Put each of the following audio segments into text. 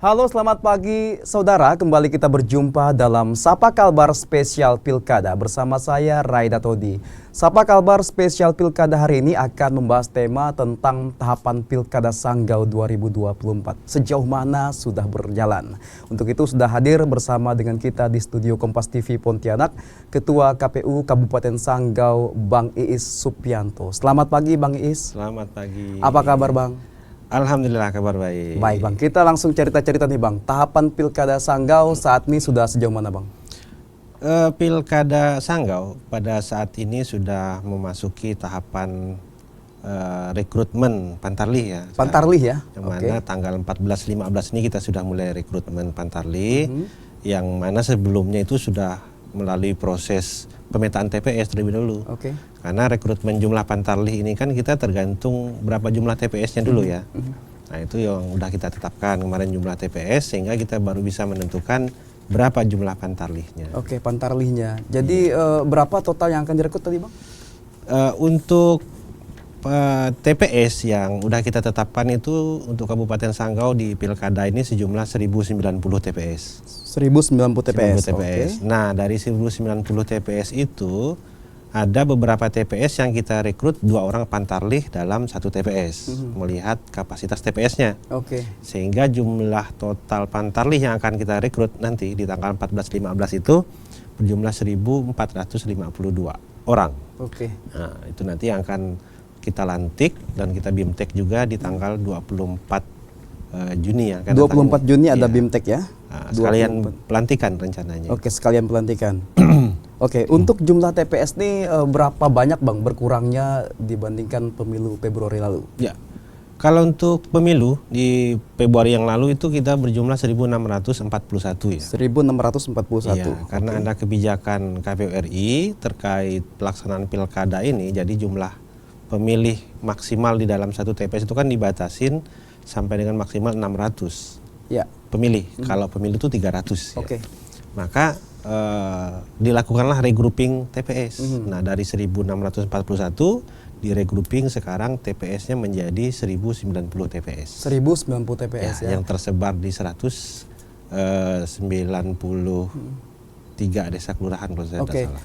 Halo, selamat pagi saudara. Kembali kita berjumpa dalam Sapa Kalbar Spesial Pilkada bersama saya Raida Todi. Sapa Kalbar Spesial Pilkada hari ini akan membahas tema tentang tahapan Pilkada Sanggau 2024. Sejauh mana sudah berjalan. Untuk itu sudah hadir bersama dengan kita di studio Kompas TV Pontianak, Ketua KPU Kabupaten Sanggau, Bang Iis Supianto. Selamat pagi Bang Iis. Selamat pagi. Apa kabar Bang? Alhamdulillah kabar baik. Baik Bang, kita langsung cerita-cerita nih Bang. Tahapan Pilkada Sanggau saat ini sudah sejauh mana Bang? Pilkada Sanggau pada saat ini sudah memasuki tahapan rekrutmen Pantarlih ya. Pantarlih ya? Yang mana tanggal 14-15 ini kita sudah mulai rekrutmen Pantarlih. Yang mana sebelumnya itu sudah melalui proses pemetaan TPS terlebih dahulu. Karena rekrutmen jumlah Pantarlih ini kan kita tergantung berapa jumlah TPS-nya dulu ya. Nah itu yang udah kita tetapkan kemarin jumlah TPS sehingga kita baru bisa menentukan berapa jumlah Pantarlihnya. Oke, Pantarlihnya. Jadi berapa total yang akan direkrut tadi Bang? Untuk TPS yang udah kita tetapkan itu untuk Kabupaten Sanggau di Pilkada ini sejumlah 1090 TPS. 1090 TPS. TPS. Nah, dari 1090 TPS itu ada beberapa TPS yang kita rekrut 2 orang Pantarlih dalam 1 TPS, melihat kapasitas TPS-nya. Sehingga jumlah total Pantarlih yang akan kita rekrut nanti di tanggal 14-15 itu berjumlah 1452 orang. Nah, itu nanti yang akan kita lantik dan kita BIMTEK juga di tanggal 24 Juni ya. 24 Juni ada BIMTEK ya? Nah, sekalian pelantikan rencananya. Sekalian pelantikan. Untuk jumlah TPS ini berapa banyak Bang berkurangnya dibandingkan pemilu Februari lalu? Ya, kalau untuk pemilu di Februari yang lalu itu kita berjumlah 1641 ya. 1641. Iya, karena ada kebijakan KPU RI terkait pelaksanaan pilkada ini, jadi jumlah pemilih maksimal di dalam 1 TPS itu kan dibatasin sampai dengan maksimal 600 pemilih. Kalau pemilu itu 300 ya. Maka dilakukanlah regrouping TPS. Nah dari 1641 di regrouping sekarang TPS-nya menjadi 1090 TPS. 1090 TPS ya. Yang tersebar di 193 desa kelurahan kalau saya tidak salah.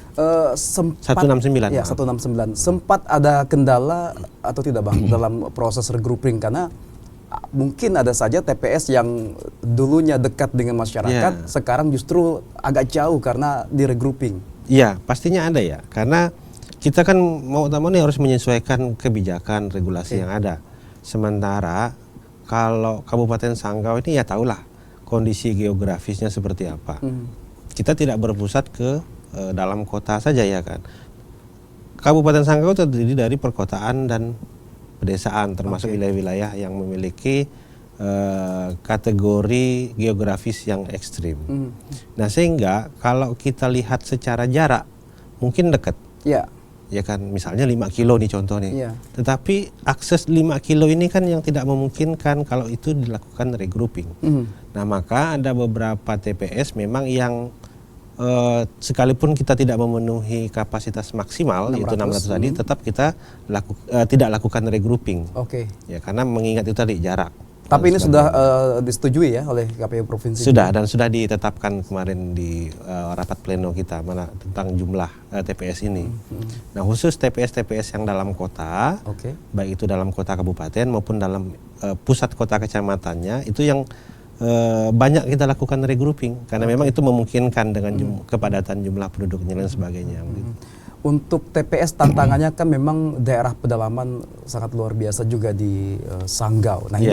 169. Ya, 169. Sempat ada kendala atau tidak Bang dalam proses regrouping karena mungkin ada saja TPS yang dulunya dekat dengan masyarakat, sekarang justru agak jauh karena di regrouping. Iya, pastinya ada ya. Karena kita kan mau tak mau nih harus menyesuaikan kebijakan regulasi yang ada. Sementara kalau Kabupaten Sanggau ini ya tahulah kondisi geografisnya seperti apa. Kita tidak berpusat ke dalam kota saja ya kan. Kabupaten Sanggau terdiri dari perkotaan dan pedesaan, termasuk wilayah-wilayah yang memiliki kategori geografis yang ekstrim. Nah sehingga kalau kita lihat secara jarak mungkin dekat, ya kan, misalnya 5 kilo nih contoh nih. Tetapi akses 5 kilo ini kan yang tidak memungkinkan kalau itu dilakukan regrouping. Nah maka ada beberapa TPS memang yang sekalipun kita tidak memenuhi kapasitas maksimal 600, yaitu 600 tadi, tetap kita tidak lakukan regrouping. Ya karena mengingat itu tadi jarak. Tapi ini sudah disetujui ya oleh KPU Provinsi? Sudah, dan sudah ditetapkan kemarin di rapat pleno kita tentang jumlah TPS ini. Nah khusus TPS-TPS yang dalam kota, baik itu dalam kota kabupaten maupun dalam pusat kota kecamatannya, itu yang banyak kita lakukan regrouping karena memang itu memungkinkan dengan kepadatan jumlah penduduknya dan sebagainya. Untuk TPS tantangannya kan memang daerah pedalaman sangat luar biasa juga di Sanggau. Nah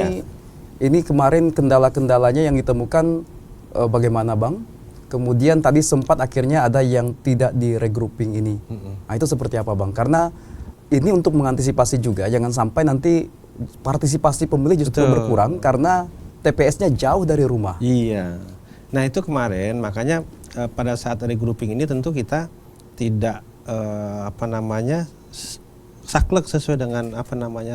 ini kemarin kendala-kendalanya yang ditemukan bagaimana Bang? Kemudian tadi sempat akhirnya ada yang tidak di regrouping ini. Nah itu seperti apa Bang? Karena ini untuk mengantisipasi juga jangan sampai nanti partisipasi pemilih justru berkurang karena TPS-nya jauh dari rumah. Iya. Nah itu kemarin makanya pada saat regrouping ini tentu kita tidak saklek sesuai dengan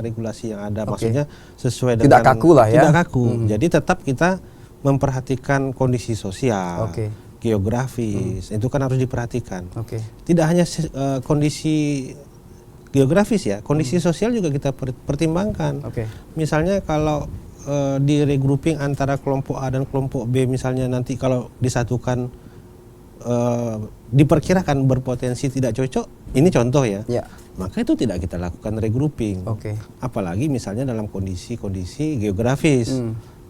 regulasi yang ada. Maksudnya sesuai dengan tidak kaku lah ya. Tidak kaku. Jadi tetap kita memperhatikan kondisi sosial, geografis. Itu kan harus diperhatikan. Tidak hanya kondisi geografis ya, kondisi sosial juga kita pertimbangkan. Misalnya kalau di regrouping antara kelompok A dan kelompok B misalnya nanti kalau disatukan diperkirakan berpotensi tidak cocok, ini contoh ya. Maka itu tidak kita lakukan regrouping. Apalagi misalnya dalam kondisi-kondisi geografis.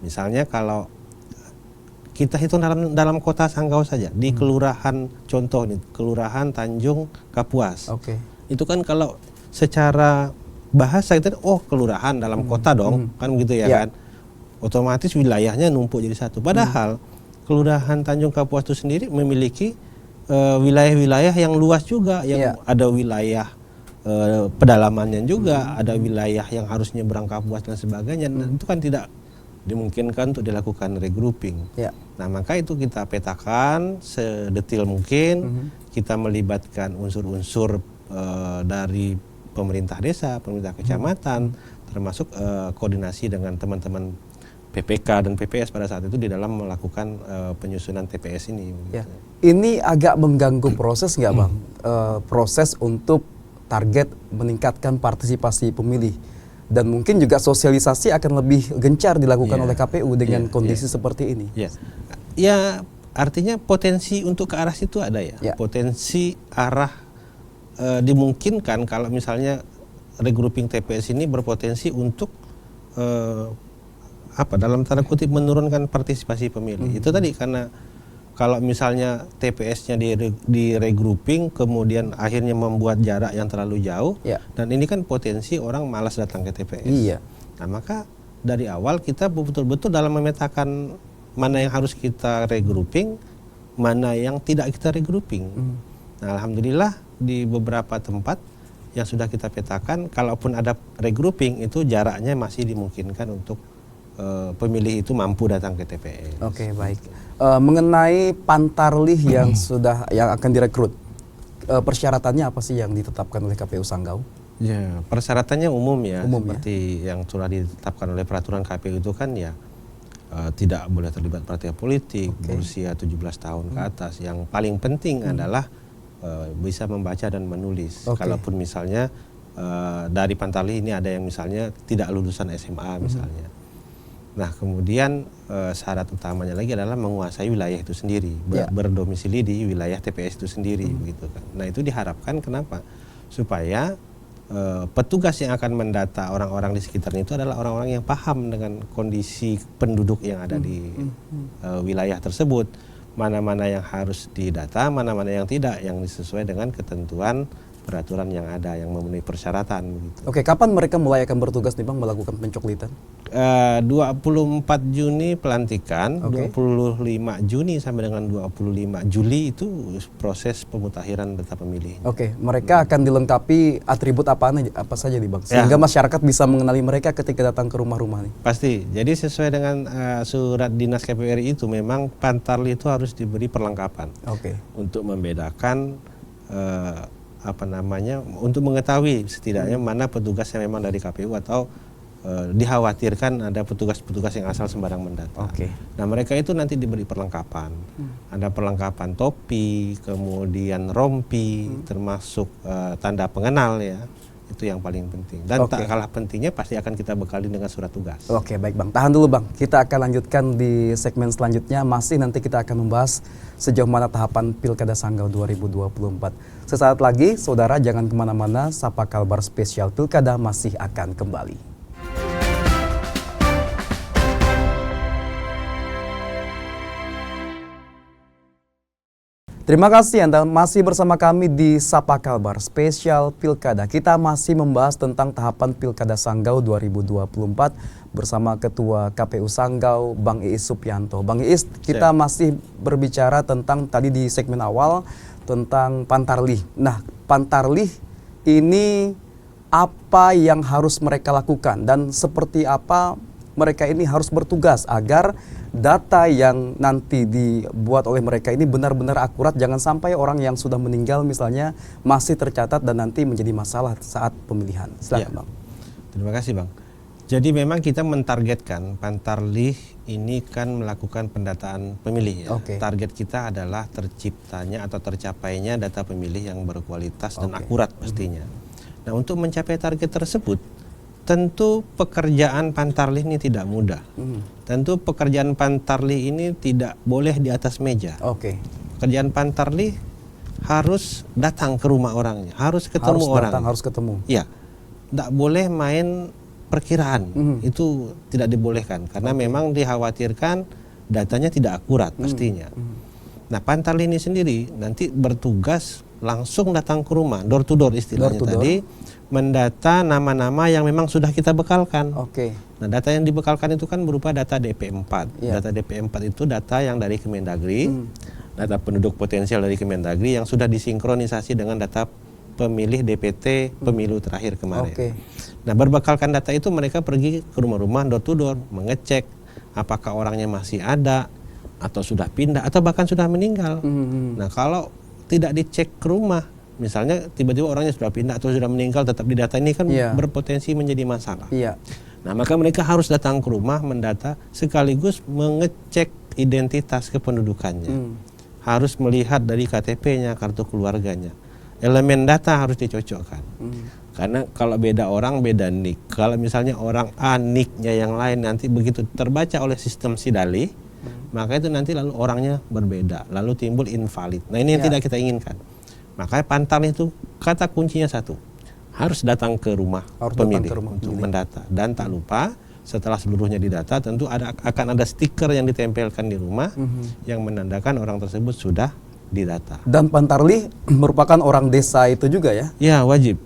Misalnya kalau kita hitung dalam kota Sanggau saja, di kelurahan, contoh nih, Kelurahan Tanjung Kapuas. Itu kan kalau secara bahasa itu, oh kelurahan dalam kota dong, kan begitu ya kan. Otomatis wilayahnya numpuk jadi satu. Padahal Kelurahan Tanjung Kapuas itu sendiri memiliki wilayah-wilayah yang luas juga, yang ada wilayah pedalamannya juga, ada wilayah yang harus nyebrang Kapuas dan sebagainya. Dan itu kan tidak dimungkinkan untuk dilakukan regrouping. Nah, maka itu kita petakan sedetil mungkin, kita melibatkan unsur-unsur dari pemerintah desa, pemerintah kecamatan, termasuk koordinasi dengan teman-teman PPK dan PPS pada saat itu di dalam melakukan penyusunan TPS ini. Ini agak mengganggu proses nggak Bang? Proses untuk target meningkatkan partisipasi pemilih. Dan mungkin juga sosialisasi akan lebih gencar dilakukan oleh KPU dengan kondisi seperti ini. Ya, artinya potensi untuk ke arah situ ada ya. Potensi arah dimungkinkan kalau misalnya regrouping TPS ini berpotensi untuk dalam tanda kutip menurunkan partisipasi pemilih. Itu tadi karena kalau misalnya TPS-nya di regrouping kemudian akhirnya membuat jarak yang terlalu jauh, dan ini kan potensi orang malas datang ke TPS. Nah, maka dari awal kita betul-betul dalam memetakan mana yang harus kita regrouping, mana yang tidak kita regrouping. Nah, alhamdulillah di beberapa tempat yang sudah kita petakan, kalaupun ada regrouping itu jaraknya masih dimungkinkan untuk pemilih itu mampu datang ke TPS. Baik. Mengenai Pantarlih yang yang akan direkrut, persyaratannya apa sih yang ditetapkan oleh KPU Sanggau? Ya, persyaratannya umum ya, seperti yang sudah ditetapkan oleh peraturan KPU itu kan ya, tidak boleh terlibat partai politik, berusia 17 tahun ke atas. Yang paling penting adalah bisa membaca dan menulis. Kalaupun misalnya dari Pantarlih ini ada yang misalnya tidak lulusan SMA misalnya. Nah, kemudian syarat utamanya lagi adalah menguasai wilayah itu sendiri, berdomisili di wilayah TPS itu sendiri, begitu kan. Nah, itu diharapkan kenapa? Supaya petugas yang akan mendata orang-orang di sekitarnya itu adalah orang-orang yang paham dengan kondisi penduduk yang ada di wilayah tersebut, mana-mana yang harus didata, mana-mana yang tidak, yang sesuai dengan ketentuan peraturan yang ada yang memenuhi persyaratan. Gitu. Kapan mereka mulai akan bertugas nih Bang melakukan pencoklitan? 24 Juni pelantikan, 25 Juni sampai dengan 25 Juli itu proses pemutakhiran data pemilih. Mereka akan dilengkapi atribut apa saja nih Bang? Sehingga masyarakat bisa mengenali mereka ketika datang ke rumah-rumah nih. Pasti. Jadi sesuai dengan surat dinas KPU RI itu memang Pantarlih itu harus diberi perlengkapan untuk membedakan untuk mengetahui setidaknya mana petugas yang memang dari KPU atau dikhawatirkan ada petugas-petugas yang asal sembarang mendata. Nah, mereka itu nanti diberi perlengkapan. Ada perlengkapan topi, kemudian rompi, termasuk tanda pengenal ya. Itu yang paling penting. Dan tak kalah pentingnya pasti akan kita bekali dengan surat tugas. Baik Bang. Tahan dulu Bang. Kita akan lanjutkan di segmen selanjutnya. Masih nanti kita akan membahas sejauh mana tahapan Pilkada Sanggau 2024. Sesaat lagi, saudara jangan kemana-mana. Sapa Kalbar Spesial Pilkada masih akan kembali. Terima kasih Anda masih bersama kami di Sapa Kalbar Spesial Pilkada. Kita masih membahas tentang tahapan Pilkada Sanggau 2024 bersama Ketua KPU Sanggau, Bang Iis Supianto. Bang Iis, kita masih berbicara tentang tadi di segmen awal tentang Pantarlih. Nah, Pantarlih ini apa yang harus mereka lakukan dan seperti apa mereka ini harus bertugas agar data yang nanti dibuat oleh mereka ini benar-benar akurat, jangan sampai orang yang sudah meninggal misalnya masih tercatat dan nanti menjadi masalah saat pemilihan. Silakan Bang. Terima kasih Bang. Jadi memang kita mentargetkan Pantarlih ini kan melakukan pendataan pemilih ya. Target kita adalah terciptanya atau tercapainya data pemilih yang berkualitas dan akurat pastinya. Nah, untuk mencapai target tersebut Tentu pekerjaan Pantarlih ini tidak mudah. Tentu pekerjaan Pantarlih ini tidak boleh di atas meja. Pekerjaan Pantarlih harus datang ke rumah orangnya, harus ketemu orang. Harus ketemu. Ya, tidak boleh main perkiraan. Itu tidak dibolehkan karena memang dikhawatirkan datanya tidak akurat pastinya. Nah, Pantarlih ini sendiri nanti bertugas langsung datang ke rumah, door to door istilahnya tadi, mendata nama-nama yang memang sudah kita bekalkan. Nah, data yang dibekalkan itu kan berupa data DP4. Data DP4 itu data yang dari Kemendagri, data penduduk potensial dari Kemendagri yang sudah disinkronisasi dengan data pemilih DPT pemilu terakhir kemarin. Nah, berbekalkan data itu mereka pergi ke rumah-rumah door to door, mengecek apakah orangnya masih ada atau sudah pindah atau bahkan sudah meninggal. Nah, kalau tidak dicek ke rumah, misalnya tiba-tiba orangnya sudah pindah atau sudah meninggal tetap di data, ini kan berpotensi menjadi masalah. Nah, maka mereka harus datang ke rumah, mendata sekaligus mengecek identitas kependudukannya. Harus melihat dari KTP-nya, kartu keluarganya. Elemen data harus dicocokkan. Karena kalau beda orang, beda nik. Kalau misalnya orang A niknya yang lain, nanti begitu terbaca oleh sistem Sidalih, maka itu nanti lalu orangnya berbeda, lalu timbul invalid. Nah, ini yang tidak kita inginkan. Makanya Pantarlih itu kata kuncinya satu, harus datang ke rumah pemilih untuk mendata. Dan tak lupa setelah seluruhnya didata, tentu akan ada stiker yang ditempelkan di rumah yang menandakan orang tersebut sudah didata. Dan Pantarlih merupakan orang desa itu juga ya? Ya, wajib.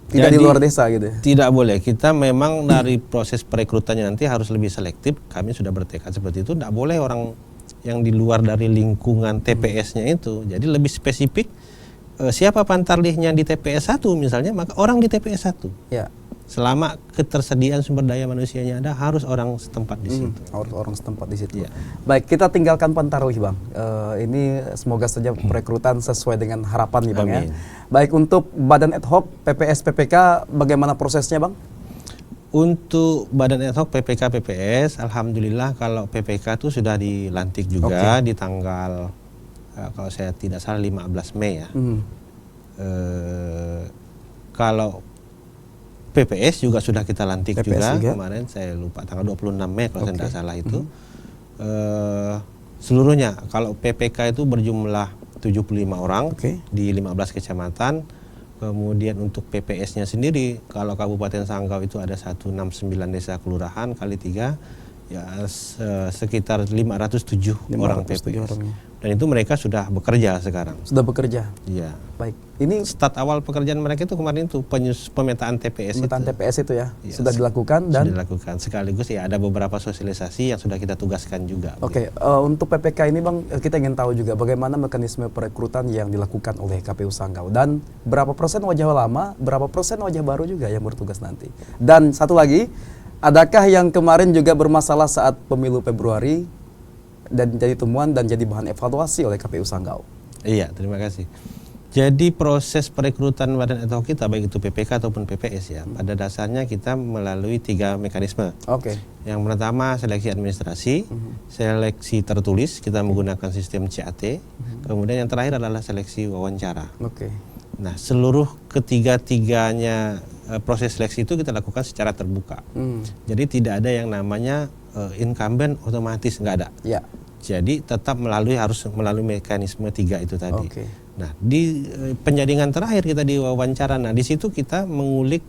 Tidak di luar desa gitu ya? Tidak boleh. Kita memang dari proses perekrutannya nanti harus lebih selektif. Kami sudah bertekad seperti itu. Tidak boleh orang yang di luar dari lingkungan TPS-nya itu. Jadi lebih spesifik, siapa Pantarlihnya di TPS 1 misalnya, maka orang di TPS 1. Selama ketersediaan sumber daya manusianya ada, harus orang setempat di situ. Harus orang setempat di situ. Baik, kita tinggalkan Pantarlih, Bang. Ini semoga saja perekrutan sesuai dengan harapan nih, Bang. Ya. Baik, untuk Badan Ad Hoc PPS PPK bagaimana prosesnya, Bang? Untuk Badan Ad Hoc PPK PPS, alhamdulillah kalau PPK itu sudah dilantik juga di tanggal kalau saya tidak salah 15 Mei ya. Kalau PPS juga sudah kita lantik juga kemarin, saya lupa tanggal 26 Mei kalau saya tidak salah itu. Seluruhnya kalau PPK itu berjumlah 75 orang di 15 kecamatan. Kemudian untuk PPS-nya sendiri, kalau Kabupaten Sanggau itu ada 169 desa kelurahan kali 3, ya sekitar 507 orang PPS. Dan itu mereka sudah bekerja sekarang. Sudah bekerja? Iya. Baik. Ini start awal pekerjaan mereka itu kemarin itu pemetaan TPS TPS itu ya, sudah dilakukan dan sudah dilakukan. Sekaligus ya ada beberapa sosialisasi yang sudah kita tugaskan juga. Untuk PPK ini, Bang, kita ingin tahu juga bagaimana mekanisme perekrutan yang dilakukan oleh KPU Sanggau dan berapa persen wajah lama, berapa persen wajah baru juga yang bertugas nanti. Dan satu lagi, adakah yang kemarin juga bermasalah saat pemilu Februari dan jadi temuan dan jadi bahan evaluasi oleh KPU Sanggau? Iya, terima kasih. Jadi proses perekrutan Badan Ad Hoc kita, baik itu PPK ataupun PPS ya, pada dasarnya kita melalui 3 mekanisme. Yang pertama seleksi administrasi, seleksi tertulis, kita menggunakan sistem CAT, kemudian yang terakhir adalah seleksi wawancara. Nah, seluruh ketiga-tiganya proses seleksi itu kita lakukan secara terbuka. Jadi tidak ada yang namanya incumbent otomatis, nggak ada. Jadi tetap harus melalui mekanisme 3 itu tadi. Nah, di penjaringan terakhir kita di wawancara, nah di situ kita mengulik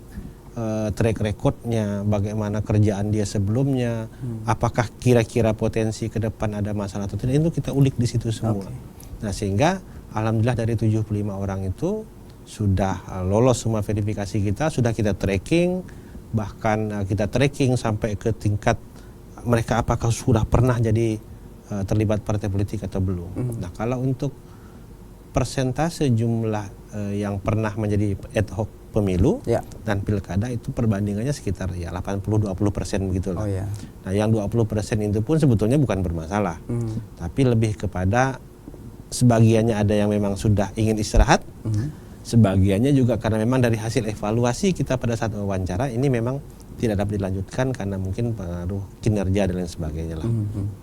track recordnya, bagaimana kerjaan dia sebelumnya, apakah kira-kira potensi ke depan ada masalah atau tidak, itu kita ulik di situ semua. Nah, sehingga alhamdulillah dari 75 orang itu sudah lolos semua verifikasi kita, sudah kita tracking, bahkan kita tracking sampai ke tingkat mereka apakah sudah pernah jadi terlibat partai politik atau belum. Nah, kalau untuk persentase jumlah yang pernah menjadi ad hoc pemilu dan pilkada itu perbandingannya sekitar ya 80-20% begitu lah. Nah, yang 20% itu pun sebetulnya bukan bermasalah, tapi lebih kepada sebagiannya ada yang memang sudah ingin istirahat, sebagiannya juga karena memang dari hasil evaluasi kita pada saat wawancara ini memang tidak dapat dilanjutkan karena mungkin pengaruh kinerja dan lain sebagainya lah.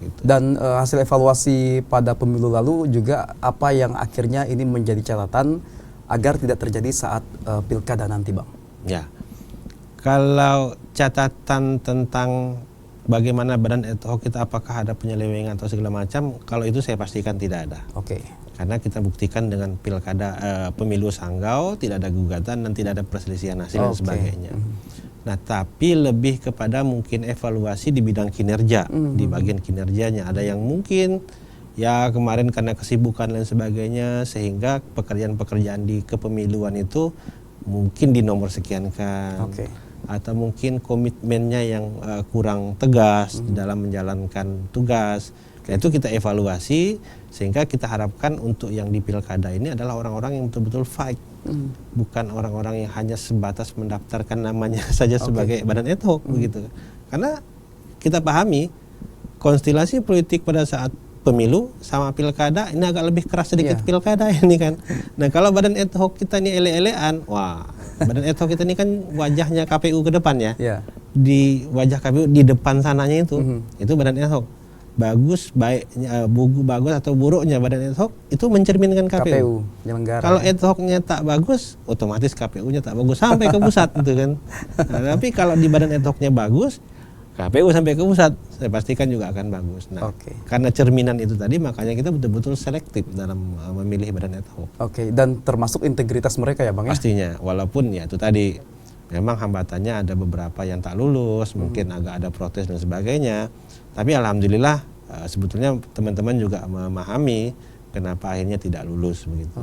Gitu. Dan hasil evaluasi pada pemilu lalu juga apa yang akhirnya ini menjadi catatan agar tidak terjadi saat pilkada nanti, Bang? Ya, Kalau catatan tentang bagaimana badan ad hoc kita apakah ada penyelewengan atau segala macam, kalau itu saya pastikan tidak ada. Oke. Karena kita buktikan dengan pemilu Sanggau tidak ada gugatan dan tidak ada perselisihan hasil dan sebagainya. Nah, tapi lebih kepada mungkin evaluasi di bidang kinerja, di bagian kinerjanya. Ada yang mungkin ya kemarin karena kesibukan dan sebagainya sehingga pekerjaan-pekerjaan di kepemiluan itu mungkin di nomor sekiankan. Atau mungkin komitmennya yang kurang tegas dalam menjalankan tugas. Nah, itu kita evaluasi sehingga kita harapkan untuk yang di pilkada ini adalah orang-orang yang betul-betul fight, bukan orang-orang yang hanya sebatas mendaftarkan namanya saja sebagai badan ad hoc begitu. Karena kita pahami konstelasi politik pada saat pemilu sama pilkada ini agak lebih keras sedikit pilkada ini kan. Nah, kalau badan ad hoc kita ini ele-elean, wah, badan ad hoc kita ini kan wajahnya KPU ke depan ya. Di wajah KPU di depan sananya itu badan ad hoc. Bagus atau buruknya badan ad hoc itu mencerminkan KPU. Kalau ad hocnya tak bagus, otomatis KPU-nya tak bagus sampai ke pusat gitu kan. Nah, tapi kalau di badan ad hocnya bagus, KPU sampai ke pusat, saya pastikan juga akan bagus. Nah, karena cerminan itu tadi, makanya kita betul-betul selektif dalam memilih badan ad hoc. Dan termasuk integritas mereka ya Bang ya? Pastinya, walaupun ya itu tadi, memang hambatannya ada beberapa yang tak lulus, mungkin agak ada protes dan sebagainya. Tapi alhamdulillah sebetulnya teman-teman juga memahami kenapa akhirnya tidak lulus begitu.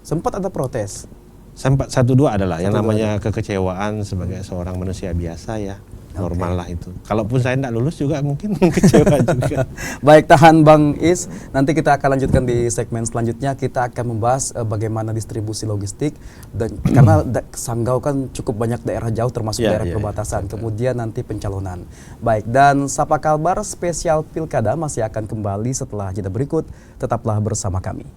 Sempat ada protes? Sempat 1-2 adalah yang namanya kekecewaan sebagai seorang manusia biasa ya. Normal lah itu. Kalaupun saya tidak lulus juga mungkin kecewa juga. Baik, tahan Bang Is. Nanti kita akan lanjutkan di segmen selanjutnya. Kita akan membahas bagaimana distribusi logistik dan karena Sanggau kan cukup banyak daerah jauh termasuk daerah perbatasan. Kemudian nanti pencalonan. Baik, dan Sapa Kalbar spesial Pilkada masih akan kembali setelah jeda berikut. Tetaplah bersama kami.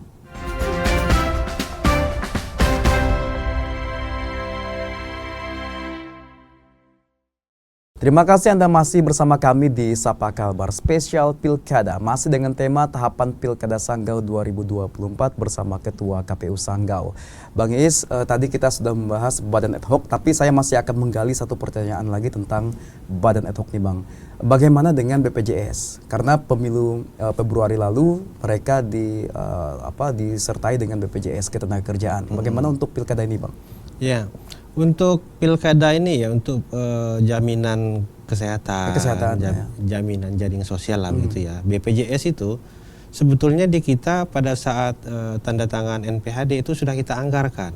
Terima kasih Anda masih bersama kami di Sapa Kalbar Spesial Pilkada. Masih dengan tema tahapan Pilkada Sanggau 2024 bersama Ketua KPU Sanggau. Bang Is, tadi kita sudah membahas badan ad hoc, tapi saya masih akan menggali satu pertanyaan lagi tentang badan ad hoc nih Bang. Bagaimana dengan BPJS? Karena pemilu Februari lalu mereka disertai dengan BPJS Ketenagakerjaan. Bagaimana untuk Pilkada ini Bang? Ya. Untuk pilkada ini ya untuk jaminan kesehatan jaminan jaring sosial lah gitu ya. BPJS itu sebetulnya di kita pada saat tanda tangan NPHD itu sudah kita anggarkan.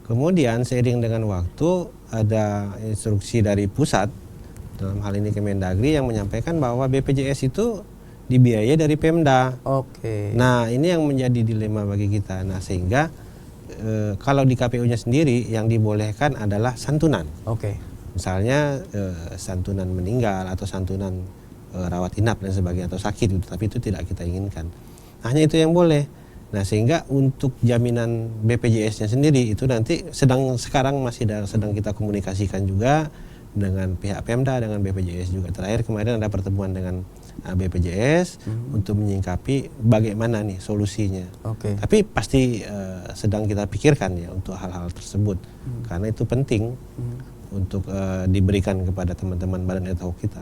Kemudian seiring dengan waktu ada instruksi dari pusat, dalam hal ini Kemendagri, yang menyampaikan bahwa BPJS itu dibiayai dari Pemda. Nah, ini yang menjadi dilema bagi kita. Nah, sehingga kalau di KPU-nya sendiri yang dibolehkan adalah santunan. Misalnya santunan meninggal atau santunan rawat inap dan sebagainya atau sakit, tapi itu tidak kita inginkan. Hanya itu yang boleh. Nah, sehingga untuk jaminan BPJS-nya sendiri itu nanti sekarang masih sedang kita komunikasikan juga dengan pihak Pemda, dengan BPJS juga. Terakhir kemarin ada pertemuan dengan BPJS untuk menyingkapi bagaimana nih solusinya. Tapi pasti sedang kita pikirkan ya untuk hal-hal tersebut karena itu penting untuk diberikan kepada teman-teman badan ad hoc kita.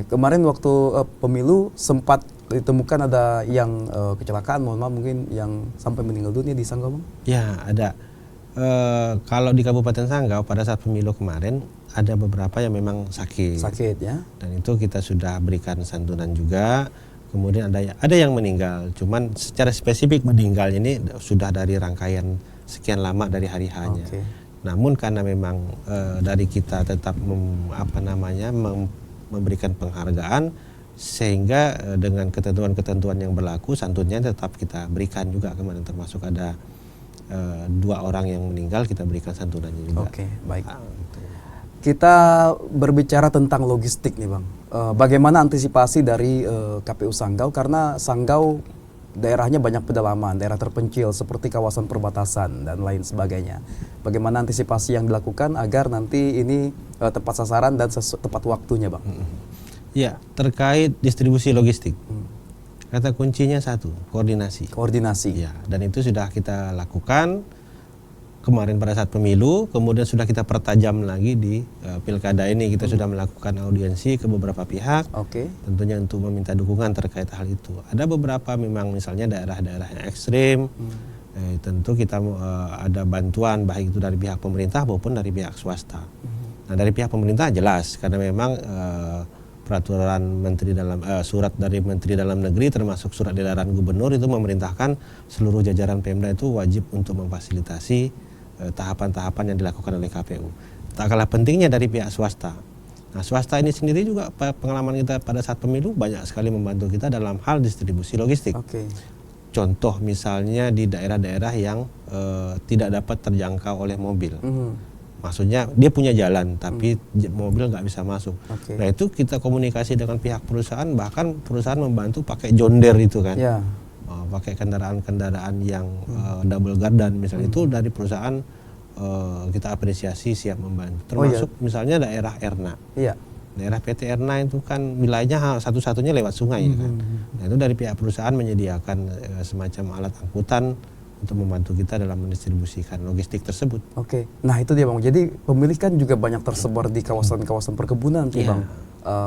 Kemarin waktu pemilu sempat ditemukan ada yang kecelakaan, mohon maaf mungkin yang sampai meninggal dunia di Sanggau Bang? Ya, ada. Kalau di Kabupaten Sanggau pada saat pemilu kemarin ada beberapa yang memang sakit ya, dan itu kita sudah berikan santunan juga. Kemudian ada yang meninggal, cuman secara spesifik meninggalnya ini sudah dari rangkaian sekian lama dari hari H-nya. Namun karena memang dari kita tetap memberikan penghargaan, sehingga dengan ketentuan-ketentuan yang berlaku santunnya tetap kita berikan juga. Kemarin termasuk ada 2 orang yang meninggal, kita berikan santunannya juga. Baik. Kita berbicara tentang logistik nih Bang. Bagaimana antisipasi dari KPU Sanggau, karena Sanggau daerahnya banyak pedalaman, daerah terpencil seperti kawasan perbatasan dan lain sebagainya. Bagaimana antisipasi yang dilakukan agar nanti ini tepat sasaran dan tepat waktunya Bang? Ya, terkait distribusi logistik. Kata kuncinya satu, koordinasi. Koordinasi. Ya, dan itu sudah kita lakukan. kemarin pada saat pemilu, kemudian sudah kita pertajam lagi di pilkada ini. Kita sudah melakukan audiensi ke beberapa pihak, tentunya untuk meminta dukungan terkait hal itu. Ada beberapa memang misalnya daerah-daerah yang ekstrim, tentu kita ada bantuan baik itu dari pihak pemerintah maupun dari pihak swasta. Nah dari pihak pemerintah jelas karena memang peraturan menteri dalam surat dari Menteri Dalam Negeri termasuk surat edaran gubernur itu memerintahkan seluruh jajaran Pemda itu wajib untuk memfasilitasi tahapan-tahapan yang dilakukan oleh KPU. Tak kalah pentingnya dari pihak swasta. Nah, swasta ini sendiri juga pengalaman kita pada saat pemilu banyak sekali membantu kita dalam hal distribusi logistik. Contoh misalnya di daerah-daerah yang tidak dapat terjangkau oleh mobil. Maksudnya dia punya jalan tapi mobil nggak bisa masuk. Nah itu kita komunikasi dengan pihak perusahaan, bahkan perusahaan membantu pakai John Deere itu kan. Pakai kendaraan-kendaraan yang double gardan misalnya itu dari perusahaan kita apresiasi siap membantu. Termasuk misalnya daerah Erna. Daerah PT Erna itu kan wilayahnya satu-satunya lewat sungai ya kan. Nah itu dari pihak perusahaan menyediakan semacam alat angkutan untuk membantu kita dalam mendistribusikan logistik tersebut. Nah itu dia Bang. Jadi pemilih kan juga banyak tersebar di kawasan-kawasan perkebunan tuh Bang.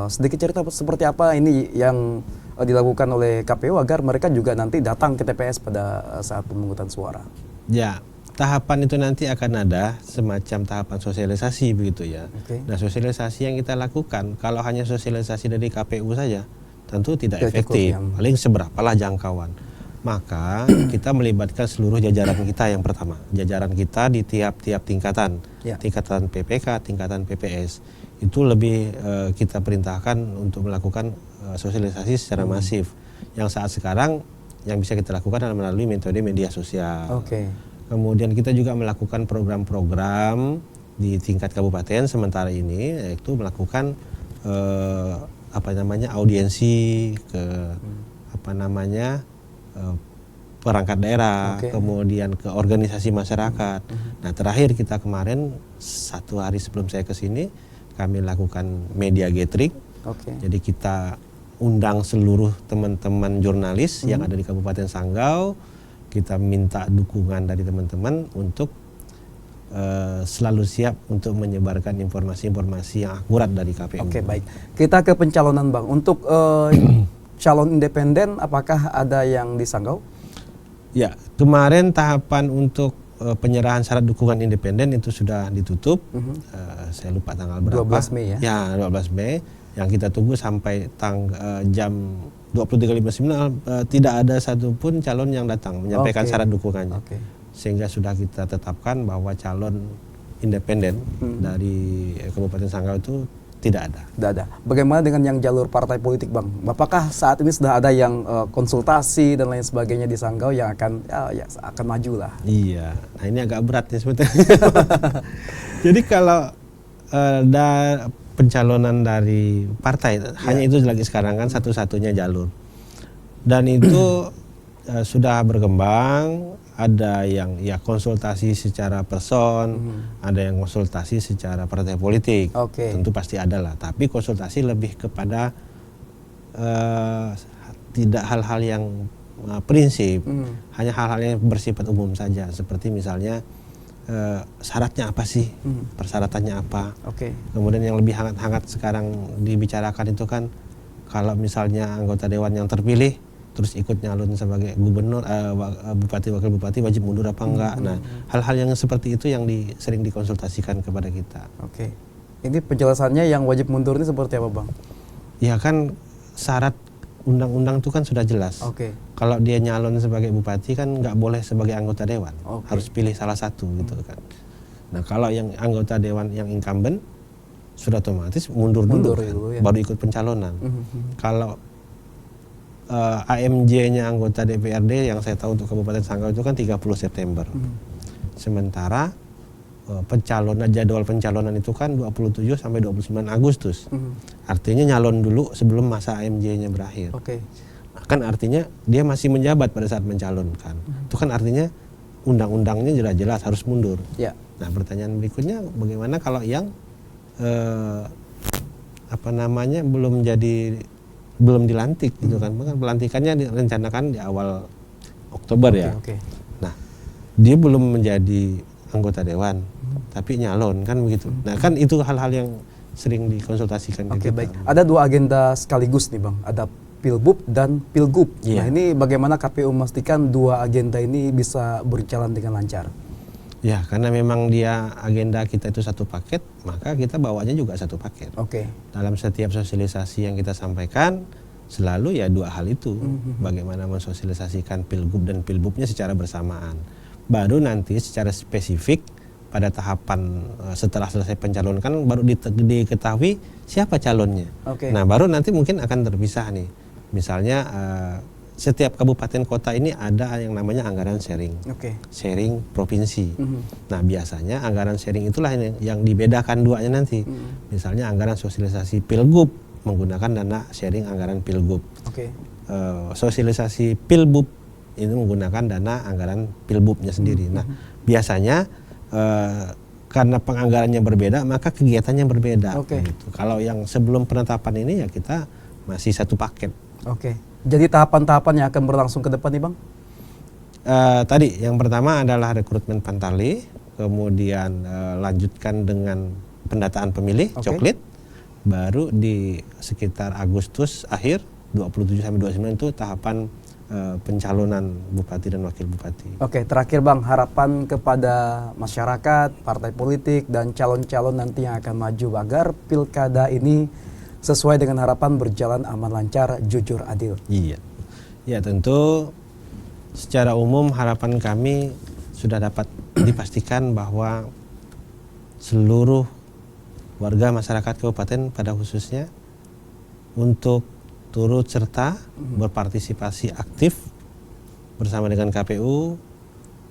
Sedikit cerita seperti apa ini yang dilakukan oleh KPU agar mereka juga nanti datang ke TPS pada saat pemungutan suara. Ya, tahapan itu nanti akan ada semacam tahapan sosialisasi begitu ya. Nah sosialisasi yang kita lakukan kalau hanya sosialisasi dari KPU saja tentu tidak efektif. Paling seberapalah jangkauan. Maka kita melibatkan seluruh jajaran kita yang pertama. Jajaran kita di tiap-tiap tingkatan. Tingkatan PPK, tingkatan PPS. Itu lebih kita perintahkan untuk melakukan sosialisasi secara masif. Yang saat sekarang yang bisa kita lakukan adalah melalui metode media sosial. Kemudian kita juga melakukan program-program di tingkat kabupaten sementara ini, yaitu melakukan audiensi ke perangkat daerah, kemudian ke organisasi masyarakat. Nah terakhir kita kemarin 1 hari sebelum saya ke sini kami lakukan media gathering. Jadi kita undang seluruh teman-teman jurnalis yang ada di Kabupaten Sanggau. Kita minta dukungan dari teman-teman untuk selalu siap untuk menyebarkan informasi-informasi yang akurat dari KPU. Baik. Kita ke pencalonan Bang. Untuk calon independen apakah ada yang di Sanggau? Ya, kemarin tahapan untuk penyerahan syarat dukungan independen itu sudah ditutup. Saya lupa tanggal berapa. 12 Mei ya? Ya, 12 Mei. Yang kita tunggu sampai jam 23.59 tidak ada satupun calon yang datang menyampaikan syarat dukungannya. Sehingga sudah kita tetapkan bahwa calon independen dari Kabupaten Sanggau itu tidak ada. Tidak ada. Bagaimana dengan yang jalur partai politik Bang? Apakah saat ini sudah ada yang konsultasi dan lain sebagainya di Sanggau yang akan maju lah? Iya. Nah ini agak berat nih sebetulnya. Jadi kalau pencalonan dari partai hanya itu lagi sekarang kan satu-satunya jalur. Dan itu sudah berkembang. Ada yang konsultasi secara person, ada yang konsultasi secara partai politik. Tentu pasti ada lah. Tapi konsultasi lebih kepada tidak hal-hal yang prinsip, hanya hal-hal yang bersifat umum saja. Seperti misalnya syaratnya apa sih, persyaratannya apa. Kemudian yang lebih hangat-hangat sekarang dibicarakan itu kan kalau misalnya anggota dewan yang terpilih terus ikut nyalon sebagai gubernur, bupati, wakil bupati wajib mundur apa enggak. Nah, hal-hal yang seperti itu yang sering dikonsultasikan kepada kita. Ini penjelasannya yang wajib mundur ini seperti apa Bang? Ya kan syarat undang-undang itu kan sudah jelas. Kalau dia nyalon sebagai bupati kan nggak boleh sebagai anggota dewan, harus pilih salah satu gitu kan. Nah kalau yang anggota dewan yang incumbent sudah otomatis mundur dulu kan, baru ikut pencalonan. Kalau AMJ-nya anggota DPRD yang saya tahu untuk Kabupaten Sanggau itu kan 30 September. Sementara jadwal pencalonan itu kan 27 sampai 29 Agustus. Artinya nyalon dulu sebelum masa AMJ-nya berakhir. Nah, kan artinya dia masih menjabat pada saat mencalonkan. Itu kan artinya undang-undangnya jelas-jelas harus mundur. Nah, pertanyaan berikutnya bagaimana kalau yang belum dilantik gitu kan. Pelantikannya direncanakan di awal Oktober ya. Nah, dia belum menjadi anggota dewan, tapi nyalon kan begitu. Nah kan itu hal-hal yang sering dikonsultasikan. Oke, baik. Ada 2 agenda sekaligus nih Bang, ada Pilbub dan Pilgub. Nah ini bagaimana KPU memastikan 2 agenda ini bisa berjalan dengan lancar? Ya, karena memang dia agenda kita itu satu paket, maka kita bawanya juga satu paket. Oke. Dalam setiap sosialisasi yang kita sampaikan, selalu ya 2 hal itu. Bagaimana mensosialisasikan Pilgub dan Pilbubnya secara bersamaan. Baru nanti secara spesifik pada tahapan setelah selesai pencalonan kan baru diketahui siapa calonnya. Nah baru nanti mungkin akan terpisah nih. Misalnya setiap kabupaten kota ini ada yang namanya anggaran sharing, sharing provinsi. Nah biasanya anggaran sharing itulah yang dibedakan duanya nanti. Misalnya anggaran sosialisasi Pilgub menggunakan dana sharing anggaran Pilgub. Sosialisasi Pilbub ini menggunakan dana anggaran Pilbubnya sendiri. Nah biasanya karena penganggarannya berbeda maka kegiatannya berbeda. Gitu. Kalau yang sebelum penetapan ini ya kita masih satu paket. Jadi tahapan-tahapan yang akan berlangsung ke depan nih Bang? Tadi yang pertama adalah rekrutmen Pantali, kemudian lanjutkan dengan pendataan pemilih coklit, baru di sekitar Agustus akhir 27 sampai 29 itu tahapan pencalonan bupati dan wakil bupati. Terakhir Bang, harapan kepada masyarakat, partai politik dan calon-calon nanti yang akan maju agar pilkada ini sesuai dengan harapan berjalan aman, lancar, jujur, adil. Iya, ya tentu secara umum harapan kami sudah dapat dipastikan bahwa seluruh warga masyarakat kabupaten pada khususnya untuk turut serta berpartisipasi aktif bersama dengan KPU,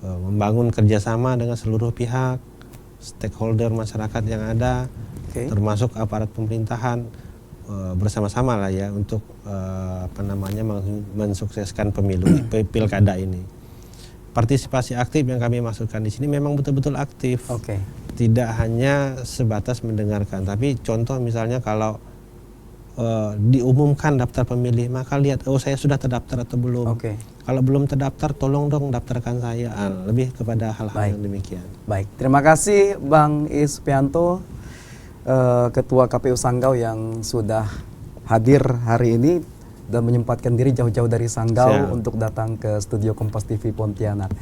membangun kerjasama dengan seluruh pihak, stakeholder masyarakat yang ada, termasuk aparat pemerintahan, bersama-sama lah ya untuk mensukseskan pemilu pilkada ini. Partisipasi aktif yang kami maksudkan di sini memang betul-betul aktif. Tidak hanya sebatas mendengarkan, tapi contoh misalnya kalau diumumkan daftar pemilih, maka lihat saya sudah terdaftar atau belum. Kalau belum terdaftar, tolong dong daftarkan saya. Lebih kepada hal-hal yang demikian. Baik, terima kasih Bang Iis Supianto, Ketua KPU Sanggau yang sudah hadir hari ini dan menyempatkan diri jauh-jauh dari Sanggau untuk datang ke studio Kompas TV Pontianak.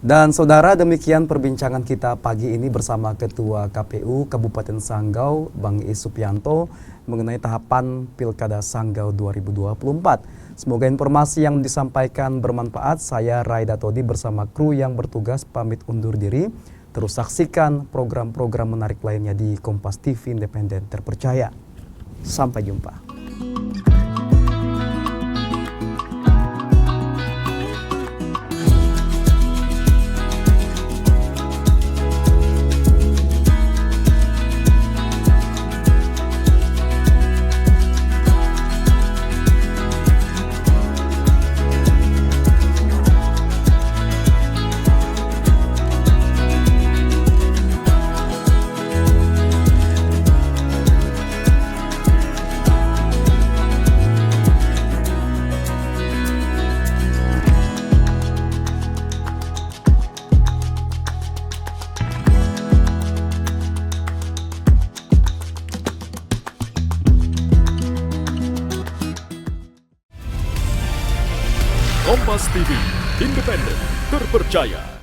Dan saudara, demikian perbincangan kita pagi ini bersama Ketua KPU Kabupaten Sanggau, Bang Iis Supianto, mengenai tahapan Pilkada Sanggau 2024. Semoga informasi yang disampaikan bermanfaat. Saya Raida Todi bersama kru yang bertugas pamit undur diri. Terus saksikan program-program menarik lainnya di Kompas TV Independen Terpercaya. Sampai jumpa. Kompas TV, independen, terpercaya.